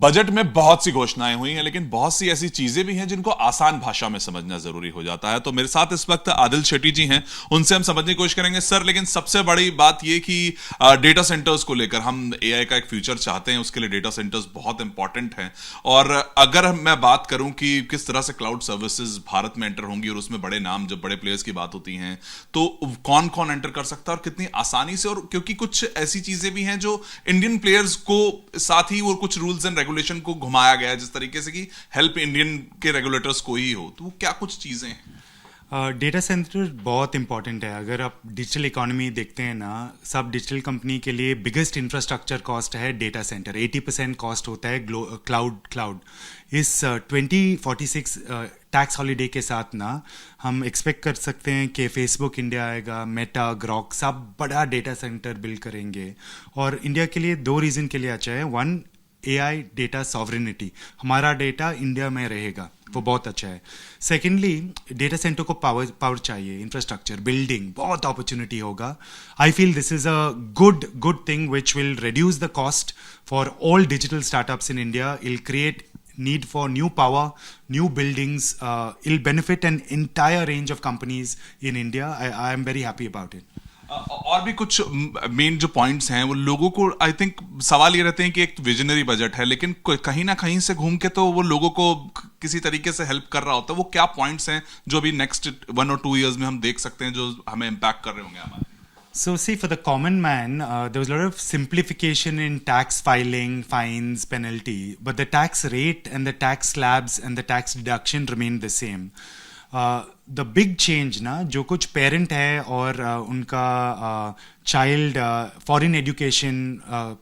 Budget में बहुत सी घोषणाएं हुई हैं, लेकिन बहुत सी ऐसी चीजें भी हैं जिनको आसान भाषा में समझना जरूरी हो जाता है। तो मेरे साथ इस वक्त आदिल शेट्टी जी हैं, उनसे हम समझने की कोशिश करेंगे। सर, लेकिन सबसे बड़ी बात ये कि डेटा सेंटर्स को लेकर हम एआई का एक फ्यूचर चाहते हैं, उसके लिए डेटा सेंटर्स बहुत इंपॉर्टेंट हैं। और अगर मैं बात करूं कि किस तरह से क्लाउड सर्विसेज भारत में एंटर होंगी और उसमें बड़े नाम, जब बड़े प्लेयर्स की बात होती है तो कौन कौन एंटर कर सकता है और कितनी आसानी से, और क्योंकि कुछ ऐसी चीजें भी हैं जो इंडियन प्लेयर्स को साथ ही, वो कुछ रूल्स एंड रेगुलेशन को घुमाया गया है जिस तरीके से कि हेल्प इंडियन के रेगुलेटर्स को ही हो, तो वो क्या कुछ चीजें हैं? डेटा सेंटर बहुत इंपॉर्टेंट है। अगर आप डिजिटल इकोनॉमी देखते हैं ना, सब डिजिटल कंपनी के लिए बिगेस्ट इंफ्रास्ट्रक्चर कॉस्ट है डेटा सेंटर। 80% कॉस्ट होता है क्लाउड। इस 2046 टैक्स हॉलीडे के साथ ना हम एक्सपेक्ट कर सकते हैं कि फेसबुक इंडिया आएगा, मेटा, ग्रॉक, सब बड़ा डेटा सेंटर बिल्ड करेंगे। और इंडिया के लिए दो रीज़न के लिए अच्छा है। वन, एआई डेटा सॉवरेनिटी, हमारा डेटा इंडिया में रहेगा, वो बहुत अच्छा है। सेकेंडली, डेटा सेंटर को पावर चाहिए, इंफ्रास्ट्रक्चर बिल्डिंग, बहुत अपॉर्चुनिटी होगा। I feel this is a good thing which will reduce the cost for all digital startups in India. It'll create need for new power, new buildings. It'll benefit an entire range of companies in India. I am very happy about it. और भी कुछ main जो points हैं वो लोगों को, I think सवाल ये रहते हैं कि एक विजनरी बजट है, लेकिन कहीं ना कहीं से घूम के तो वो लोगों को किसी तरीके से हेल्प कर रहा होता है। वो क्या पॉइंट्स हैं जो अभी नेक्स्ट 1 और 2 ईयर्स में हम देख सकते हैं जो हमें इम्पैक्ट कर रहे होंगे हमारे? So, see, for the common man, there was a lot of simplification in tax filing, fines, penalty, but the tax rate and the tax slabs and the tax deduction remained the same. The big change ना, जो कुछ parent है और उनका child foreign education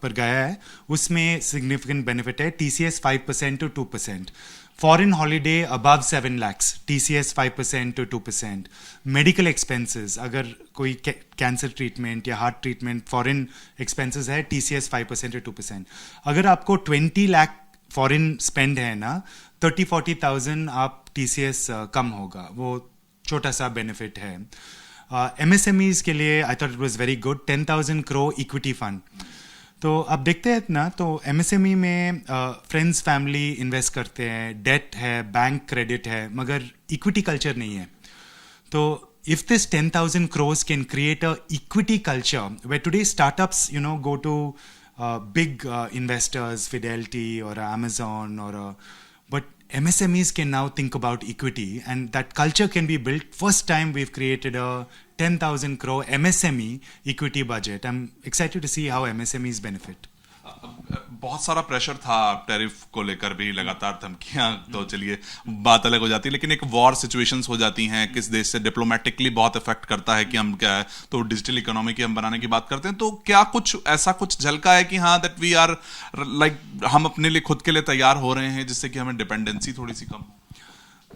पर गया है, उसमें सिग्निफिकेंट बेनिफिट है। TCS 5% to 2%. Foreign holiday above 7 lakhs, TCS 5% to 2%. Medical expenses, अगर कोई कैंसर ट्रीटमेंट या हार्ट ट्रीटमेंट फॉरेन एक्सपेंसेस है, TCS 5% to 2%. अगर आपको 20 लाख फॉरेन स्पेंड है ना, 30-40,000 आप TCS कम होगा, वो छोटा सा बेनिफिट है। MSMEs के लिए I thought it was very good, 10,000 crore equity fund. तो अब देखते हैं ना, तो एमएसएमई में फ्रेंड्स फैमिली इन्वेस्ट करते हैं, डेट है, बैंक क्रेडिट है, मगर इक्विटी कल्चर नहीं है। तो if this 10,000 crores can create a equity culture where today startups, go to big investors, Fidelity or Amazon but MSMEs can now think about equity, and that culture can be built. First time we've created a 10,000 crore MSME equity budget. I'm excited to see how MSMEs benefit. बहुत सारा pressure था tariff को लेकर भी, लगातार धमकियां, तो चलिए बात अलग हो जाती है, लेकिन एक वॉर सिचुएशंस हो जाती हैं किस देश से, डिप्लोमेटिकली बहुत इफेक्ट करता है कि हम क्या है, तो डिजिटल इकोनॉमी की हम बनाने की बात करते हैं। तो क्या कुछ ऐसा कुछ झलका है कि हाँ, दैट वी आर लाइक, हम अपने लिए, खुद के लिए तैयार हो रहे हैं जिससे कि हमें डिपेंडेंसी थोड़ी सी कम?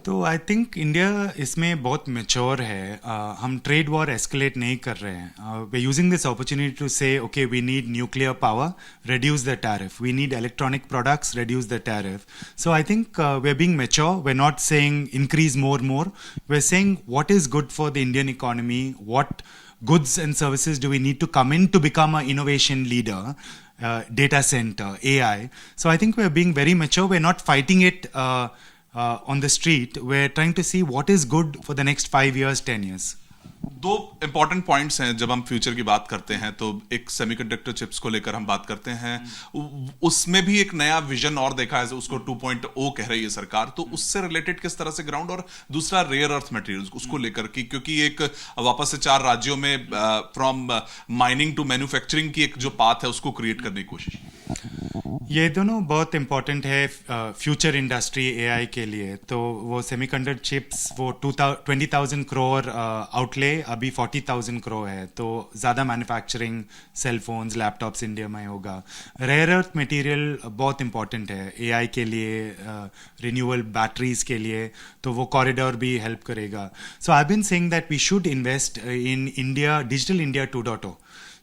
तो आई थिंक इंडिया इसमें बहुत मेच्योर है। हम ट्रेड वॉर एस्केलेट नहीं कर रहे हैं। We using this opportunity to say okay, we need nuclear power, reduce the tariff. We need electronic products, reduce the tariff. So I think we're being mature. We're not saying increase more. We're saying what is good for the Indian economy, what goods and services do we need to come in to become an innovation leader, data center, AI. So I think we're being very mature. We're not fighting it on the street. We're trying to see what is good for the next 5 years, 10 years. दो important points हैं जब हम future की बात करते हैं। तो एक सेमीकंडक्टर चिप्स को लेकर हम बात करते हैं, उसमें भी एक नया विजन और देखा है, उसको 2.0 कह रही है सरकार, तो उससे रिलेटेड किस तरह से ग्राउंड, और दूसरा रेयर अर्थ मटेरियल्स, उसको लेकर की, क्योंकि एक वापस से 4 राज्यों में फ्रॉम माइनिंग टू मैन्युफैक्चरिंग की एक जो पाथ है उसको क्रिएट करने की कोशिश। ये दोनों बहुत इंपॉर्टेंट है फ्यूचर इंडस्ट्री एआई के लिए। तो वो सेमीकंडक्टर चिप्स, वो 20,000 crore आउटले, अभी 40,000 crore है, तो ज़्यादा मैन्युफैक्चरिंग, सेलफोन्स, लैपटॉप्स इंडिया में होगा। रेयर अर्थ मटेरियल बहुत इंपॉर्टेंट है एआई के लिए, रिन्यूएबल बैटरीज के लिए, तो वो कॉरिडोर भी हेल्प करेगा। So I been saying that we should invest in India, digital India 2.0.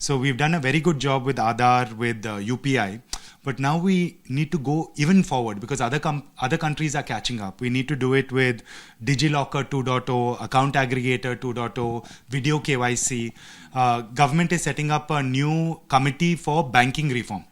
So we've done a very good job with Aadhaar, with UPI, but now we need to go even forward because other countries are catching up. We need to do it with DigiLocker 2.0, Account Aggregator 2.0, Video KYC. Government is setting up a new committee for banking reform.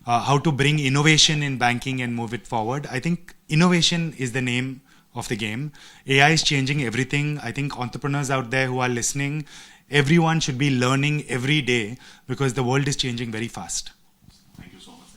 how to bring innovation in banking and move it forward. I think innovation is the name of the game. AI is changing everything. I think entrepreneurs out there who are listening, everyone should be learning every day because the world is changing very fast.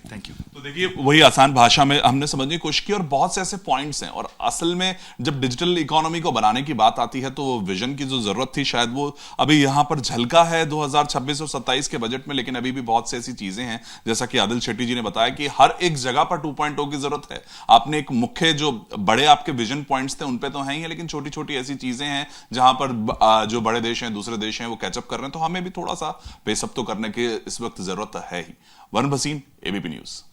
Thank you. तो देखिए वही आसान भाषा में हमने समझने की कोशिश की और बहुत से ऐसे पॉइंट्स हैं और असल में जब डिजिटल इकोनॉमी को बनाने की बात आती है तो वो विजन की जो जरूरत थी शायद वो अभी यहां पर झलका है 2026 और 27 के बजट में, लेकिन अभी भी बहुत सी ऐसी चीजें हैं जैसा कि आदिल शेट्टी जी ने बताया कि हर एक जगह पर 2.0 की जरूरत है। आपने एक मुख्य जो बड़े आपके विजन पॉइंट्स थे उन पे तो हैं ही, लेकिन छोटी छोटी ऐसी चीजें हैं जहां पर जो बड़े देश हैं दूसरे देश हैं वो कैचअप कर रहे हैं, तो हमें भी थोड़ा सा पेसअप तो करने की इस वक्त जरूरत है ही। Varun Bhasin, ABP news.